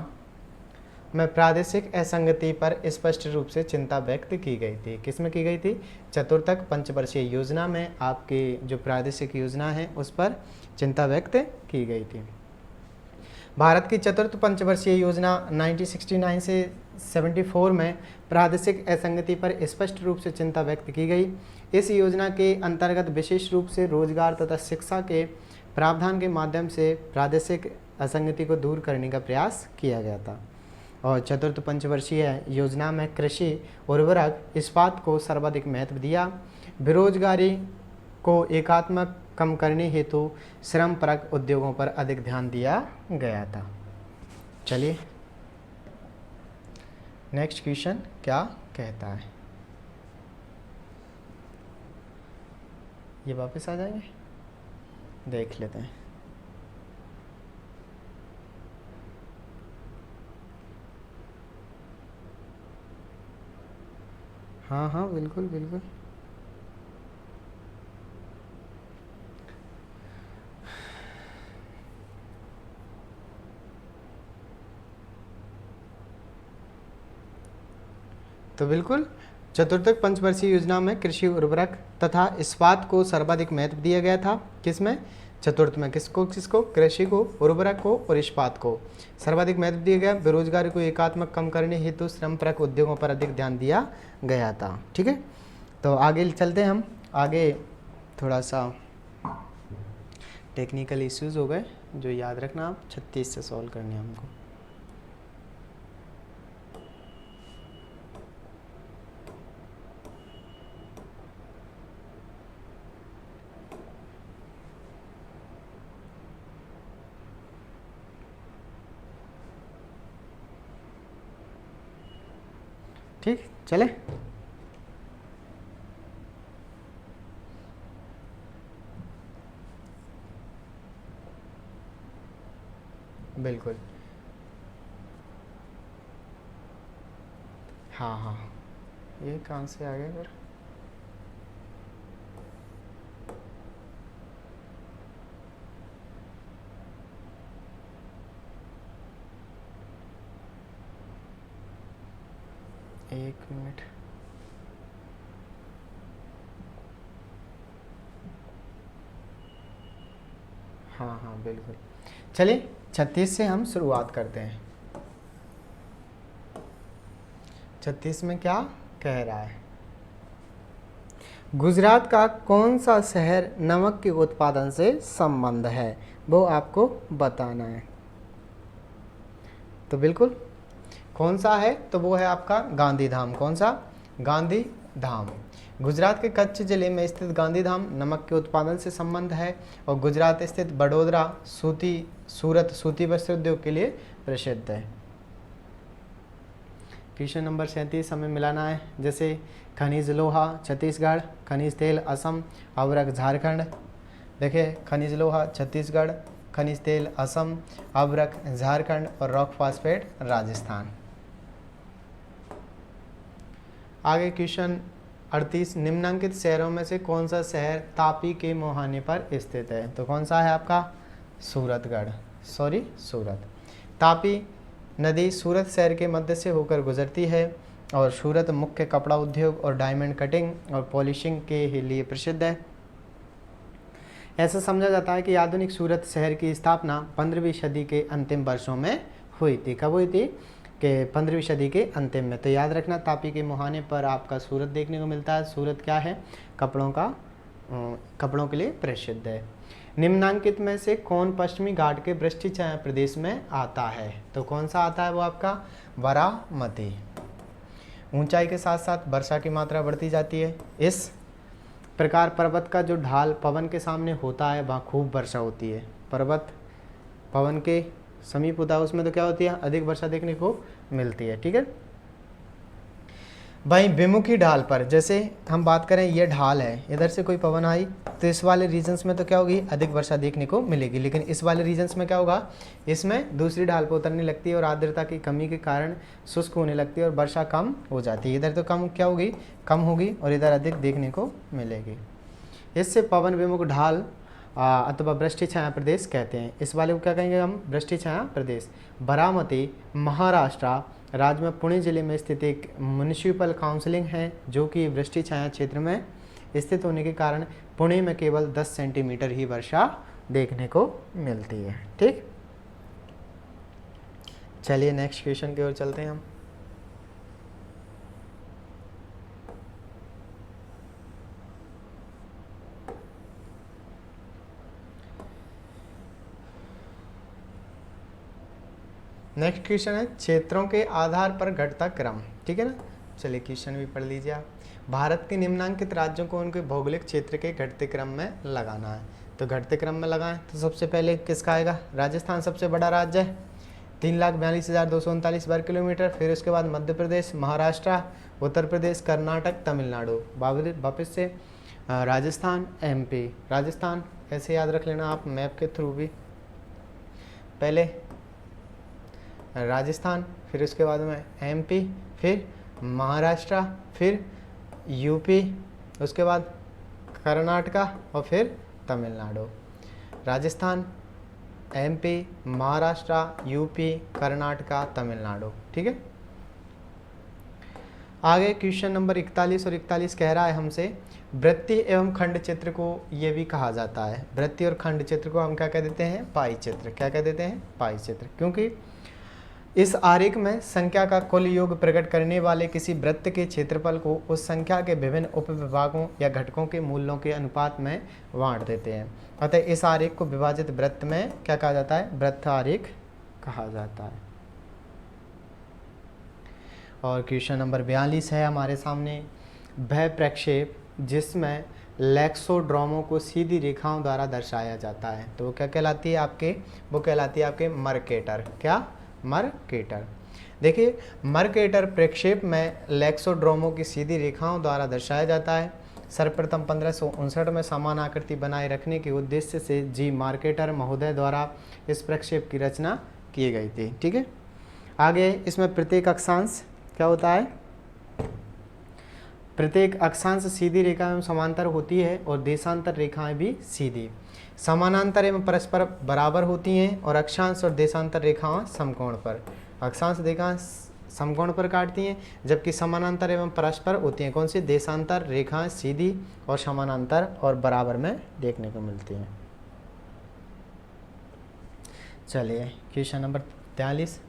में प्रादेशिक असंगति पर स्पष्ट रूप से चिंता व्यक्त की गई थी? किसमें की गई थी? चतुर्थक पंचवर्षीय योजना में आपकी जो प्रादेशिक योजना है उस पर चिंता व्यक्त की गई थी। भारत की चतुर्थ पंचवर्षीय योजना 1969 से 74 में प्रादेशिक असंगति पर स्पष्ट रूप से चिंता व्यक्त की गई। इस योजना के अंतर्गत विशेष रूप से रोजगार तथा शिक्षा के प्रावधान के माध्यम से प्रादेशिक असंगति को दूर करने का प्रयास किया गया था। और चतुर्थ पंचवर्षीय योजना में कृषि, उर्वरक, इस्पात को सर्वाधिक महत्व दिया। बेरोजगारी को एकात्मक कम करने हेतु श्रम परक उद्योगों पर अधिक ध्यान दिया गया था। चलिए नेक्स्ट क्वेश्चन क्या कहता है? ये वापस आ जाएंगे, देख लेते हैं। हाँ हाँ बिल्कुल बिल्कुल। तो बिल्कुल चतुर्थक पंचवर्षीय योजना में कृषि, उर्वरक तथा इस्पात को सर्वाधिक महत्व दिया गया था। किसमें? चतुर्थ में। किसको किसको? कृषि को, उर्वरक को और इस्पात को सर्वाधिक महत्व दिया गया। बेरोजगारी को एकात्मक कम करने हेतु श्रमपरक उद्योगों पर अधिक ध्यान दिया गया था। ठीक है, तो आगे चलते हैं हम। आगे थोड़ा सा टेक्निकल इश्यूज हो गए जो याद रखना आप 36 से सॉल्व करने हैं हमको। ठीक, चले। बिल्कुल, हाँ हाँ, ये कहाँ से आ गया फिर? एक मिनट, हाँ हाँ बिल्कुल। चलिए 36 से हम शुरुआत करते हैं। 36 में क्या कह रहा है? गुजरात का कौन सा शहर नमक के उत्पादन से संबंध है, वो आपको बताना है। तो बिल्कुल कौन सा है, तो वो है आपका गांधीधाम। कौन सा? गांधीधाम। गुजरात के कच्छ जिले में स्थित गांधीधाम नमक के उत्पादन से संबंध है और गुजरात स्थित बड़ोदरा सूरत सूती वस्त्र उद्योग के लिए प्रसिद्ध है। क्वेश्चन नंबर 37 हमें मिलाना है। जैसे खनिज लोहा छत्तीसगढ़, खनिज तेल असम, अवरक झारखंड। देखिए खनिज लोहा छत्तीसगढ़, खनिज तेल असम, अवरक झारखंड और रॉक फास्फेट राजस्थान। आगे क्वेश्चन 38, निम्नलिखित शहरों में से कौन सा शहर तापी के मुहाने पर स्थित है? तो कौन सा है आपका? सूरत। तापी नदी सूरत शहर के मध्य से होकर गुजरती है और सूरत मुख्य कपड़ा उद्योग और डायमंड कटिंग और पॉलिशिंग के लिए प्रसिद्ध है। ऐसा समझा जाता है कि आधुनिक सूरत शहर की स्थापना 15वीं सदी के अंतिम वर्षों में हुई थी। कब हुई थी? कि 15वीं सदी के अंतिम में। तो याद रखना तापी के मुहाने पर आपका सूरत देखने को मिलता है। सूरत क्या है? कपड़ों के लिए प्रसिद्ध है। निम्नांकित में से कौन पश्चिमी घाट के वृष्टि छाया प्रदेश में आता है? तो कौन सा आता है? वो आपका बारामती। ऊंचाई के साथ साथ वर्षा की मात्रा बढ़ती जाती है। इस प्रकार पर्वत का जो ढाल पवन के सामने होता है वहाँ खूब वर्षा होती है। पर्वत पवन के समीप होता है उसमें तो क्या होती है? अधिक वर्षा देखने को मिलती है। ठीक है। वहीं विमुखी ढाल पर, जैसे हम बात करें ये ढाल है, इधर से कोई पवन आई तो इस वाले रीजन्स में तो क्या होगी? अधिक वर्षा देखने को मिलेगी। लेकिन इस वाले रीजन्स में क्या होगा? इसमें दूसरी ढाल पर उतरने लगती है और आर्द्रता की कमी के कारण शुष्क होने लगती है और वर्षा कम हो जाती है। इधर तो कम क्या होगी? कम होगी और इधर अधिक देखने को मिलेगी। इससे पवन विमुख ढाल अथवा वृष्टि छाया प्रदेश कहते हैं। इस वाले को क्या कहेंगे हम? वृष्टि छाया प्रदेश। बारामती महाराष्ट्र राज्य में पुणे जिले में स्थित एक म्युनिसिपल काउंसिलिंग है जो कि वृष्टि छाया क्षेत्र में स्थित होने के कारण पुणे में केवल 10 सेंटीमीटर ही वर्षा देखने को मिलती है। ठीक, चलिए नेक्स्ट क्वेश्चन की ओर चलते हैं हम। नेक्स्ट क्वेश्चन है क्षेत्रों के आधार पर घटता क्रम। ठीक है ना, चलिए क्वेश्चन भी पढ़ लीजिए आप। भारत के निम्नांकित राज्यों को उनके भौगोलिक क्षेत्र के घटते क्रम में लगाना है। तो घटते क्रम में लगाएं तो सबसे पहले किसका आएगा? राजस्थान सबसे बड़ा राज्य है, 3,42,239 वर्ग किलोमीटर। फिर उसके बाद मध्य प्रदेश, महाराष्ट्र, उत्तर प्रदेश, कर्नाटक, तमिलनाडु। वापस से राजस्थान, MP। राजस्थान ऐसे याद रख लेना आप मैप के थ्रू भी। पहले राजस्थान, फिर उसके बाद में MP, फिर महाराष्ट्र, फिर UP, उसके बाद कर्नाटका और फिर तमिलनाडु। Rajasthan, MP, Maharashtra, UP, Karnataka, Tamil Nadu. ठीक है। आगे क्वेश्चन नंबर 41 और 41 कह रहा है हमसे वृत्ति एवं खंड चित्र को ये भी कहा जाता है। वृत्ति और खंड चित्र को हम क्या कह देते हैं? पाई चित्र। क्या कह देते हैं? पाई चित्र। क्योंकि इस आरेख में संख्या का कुल योग प्रकट करने वाले किसी वृत्त के क्षेत्रफल को उस संख्या के विभिन्न उपविभागों या घटकों के मूल्यों के अनुपात में बांट देते हैं। अतः इस आरेख को विभाजित वृत्त में क्या कहा जाता है? वृत्त आरेख कहा जाता है। और क्वेश्चन नंबर 42 है हमारे सामने, भय प्रक्षेप जिसमें लैक्सोड्रोमों को सीधी रेखाओं द्वारा दर्शाया जाता है। तो वो क्या कहलाती है आपके? वो कहलाती है आपके मर्केटर। क्या? मर्केटर। देखिए मर्केटर प्रक्षेप में लैक्सोड्रोमों की सीधी रेखाओं द्वारा दर्शाया जाता है। सर्वप्रथम 1559 में समान आकृति बनाए रखने के उद्देश्य से जी मार्केटर महोदय द्वारा इस प्रक्षेप की रचना की गई थी। ठीक है। आगे इसमें प्रत्येक अक्षांश क्या होता है? प्रत्येक अक्षांश सीधी रेखा एवं समांतर होती है और देशांतर रेखाएं भी सीधी। समानांतर एवं परस्पर बराबर होती हैं और अक्षांश और देशांतर रेखाएं समकोण पर। अक्षांश रेखाएं समकोण पर काटती हैं, जबकि समानांतर एवं परस्पर होती हैं कौन सी? देशांतर रेखाएं सीधी और समानांतर और बराबर में देखने को मिलती हैं। चलिए क्वेश्चन नंबर 43।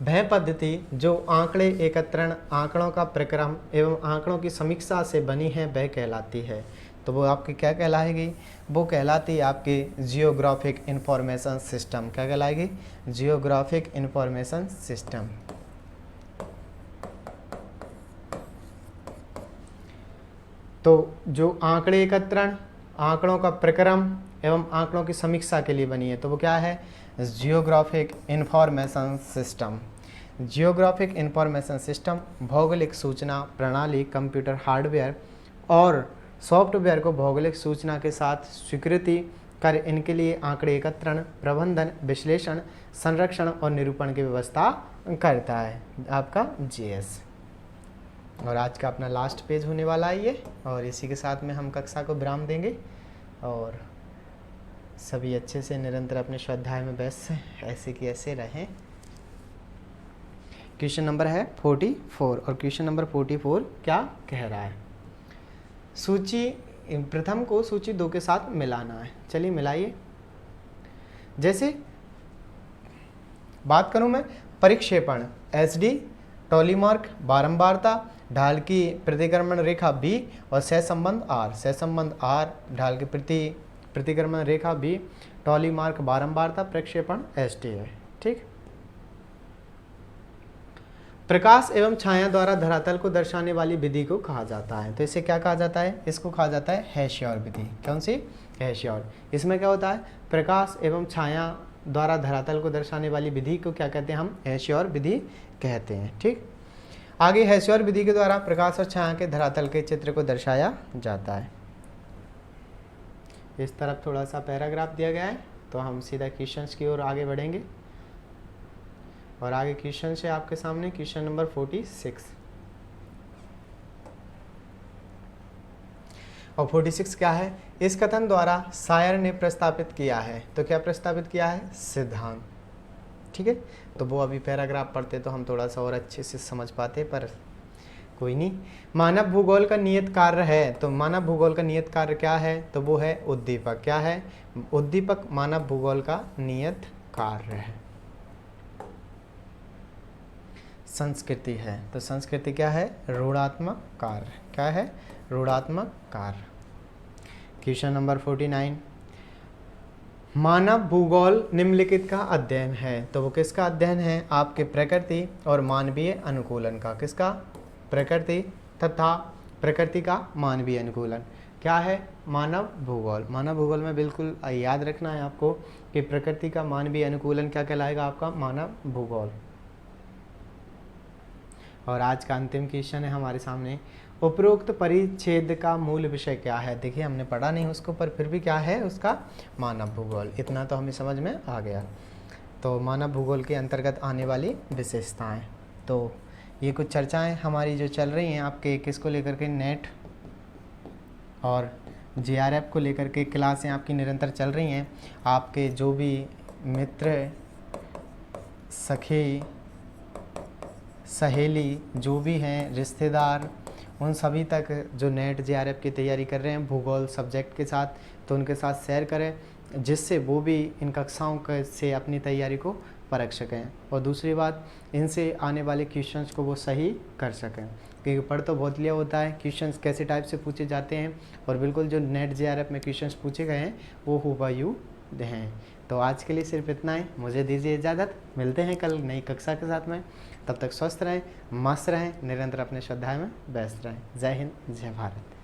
वह पद्धति जो आंकड़े एकत्रण, आंकड़ों का प्रक्रम एवं आंकड़ों की समीक्षा से बनी है वह कहलाती है। तो वो आपकी क्या कहलाएगी? वो कहलाती है आपकी जियोग्राफिक इंफॉर्मेशन सिस्टम। क्या कहलाएगी? Geographic information system. तो जो आंकड़े एकत्रण, आंकड़ों का प्रक्रम एवं आंकड़ों की समीक्षा के लिए बनी है, तो वो क्या है? Geographic information system. Geographic information system भौगोलिक सूचना प्रणाली, कंप्यूटर हार्डवेयर और सॉफ्टवेयर को भौगोलिक सूचना के साथ स्वीकृति कर इनके लिए आंकड़े एकत्रण, प्रबंधन, विश्लेषण, संरक्षण और निरूपण की व्यवस्था करता है, आपका जीएस। और आज का अपना लास्ट पेज होने वाला है ये, और इसी के साथ में हम कक्षा को विराम देंगे और सभी अच्छे से निरंतर अपने स्वाध्याय में व्यस्त ऐसे की ऐसे रहें। क्वेश्चन नंबर है 44 और क्वेश्चन नंबर 44 क्या कह रहा है? सूची प्रथम को सूची 2 के साथ मिलाना है। चलिए मिलाइए। जैसे बात करूं मैं परिक्षेपण एचडी, टॉलीमार्क बारंबारता, ढाल की प्रतिक्रमण रेखा बी और सहसंबंध आर। सहसंबंध आर, ढाल की प्रतिक्रमण रेखा बी, टॉलीमार्क बारंबारता, प्रक्षेपण एचडी है। ठीक। प्रकाश एवं छाया द्वारा धरातल को दर्शाने वाली विधि को कहा जाता है। तो इसे क्या कहा जाता है? इसको कहा जाता है हेसियन विधि। कौन सी? हेसियन। इसमें क्या होता है? प्रकाश एवं छाया द्वारा धरातल को दर्शाने वाली विधि को क्या कहते हैं? हम हेसियन विधि कहते हैं। ठीक। आगे हेसियन विधि के द्वारा प्रकाश और छाया के धरातल के चित्र को दर्शाया जाता है। इस तरफ थोड़ा सा पैराग्राफ दिया गया है, तो हम सीधा क्वेश्चंस की ओर आगे बढ़ेंगे। और आगे क्वेश्चन है आपके सामने क्वेश्चन नंबर 46। और 46 क्या है? इस कथन द्वारा शायर ने प्रस्तावित किया है। तो क्या प्रस्तावित किया है? सिद्धांत। ठीक है। तो वो अभी पैराग्राफ पढ़ते तो हम थोड़ा सा और अच्छे से समझ पाते, पर कोई नहीं। मानव भूगोल का नियत कार्य है। तो मानव भूगोल का नियत कार्य क्या है? तो वो है उद्दीपक। क्या है? उद्दीपक मानव भूगोल का नियत कार्य है। संस्कृति है। तो संस्कृति क्या है? रूढ़ात्मक कार्य। क्या है? रूढ़ात्मक कार्य। Question number 49। मानव भूगोल निम्नलिखित का अध्ययन है। तो वो किसका अध्ययन है? आपके प्रकृति और मानवीय अनुकूलन का। किसका? प्रकृति तथा प्रकृति का मानवीय अनुकूलन। क्या है? मानव भूगोल। मानव भूगोल में बिल्कुल याद रखना है आपको कि प्रकृति का मानवीय अनुकूलन क्या कहलाएगा? आपका मानव भूगोल। और आज का अंतिम क्वेश्चन है हमारे सामने, उपरोक्त परिच्छेद का मूल विषय क्या है? देखिए हमने पढ़ा नहीं उसको, पर फिर भी क्या है उसका? मानव भूगोल। इतना तो हमें समझ में आ गया। तो मानव भूगोल के अंतर्गत आने वाली विशेषताएं, तो ये कुछ चर्चाएं हमारी जो चल रही हैं आपके किसको लेकर के? नेट और जेआरएफ को लेकर के क्लासें आपकी निरंतर चल रही हैं। आपके जो भी मित्र, सखी, सहेली जो भी हैं, रिश्तेदार, उन सभी तक जो नेट जेआरएफ की तैयारी कर रहे हैं भूगोल सब्जेक्ट के साथ, तो उनके साथ शेयर करें, जिससे वो भी इन कक्षाओं से अपनी तैयारी को परख सकें। और दूसरी बात, इनसे आने वाले क्वेश्चंस को वो सही कर सकें, क्योंकि पढ़ तो बहुत लिया होता है, क्वेश्चंस कैसे टाइप से पूछे जाते हैं और बिल्कुल जो नेट जेआरएफ में क्वेश्चंस पूछे गए हैं वो हुबहू हैं। तो आज के लिए सिर्फ इतना ही। मुझे दीजिए इजाज़त। मिलते हैं कल नई कक्षा के साथ में। तब तक स्वस्थ रहें, मस्त रहें, निरंतर अपने स्वाध्याय में व्यस्त रहें। जय हिंद, जय भारत।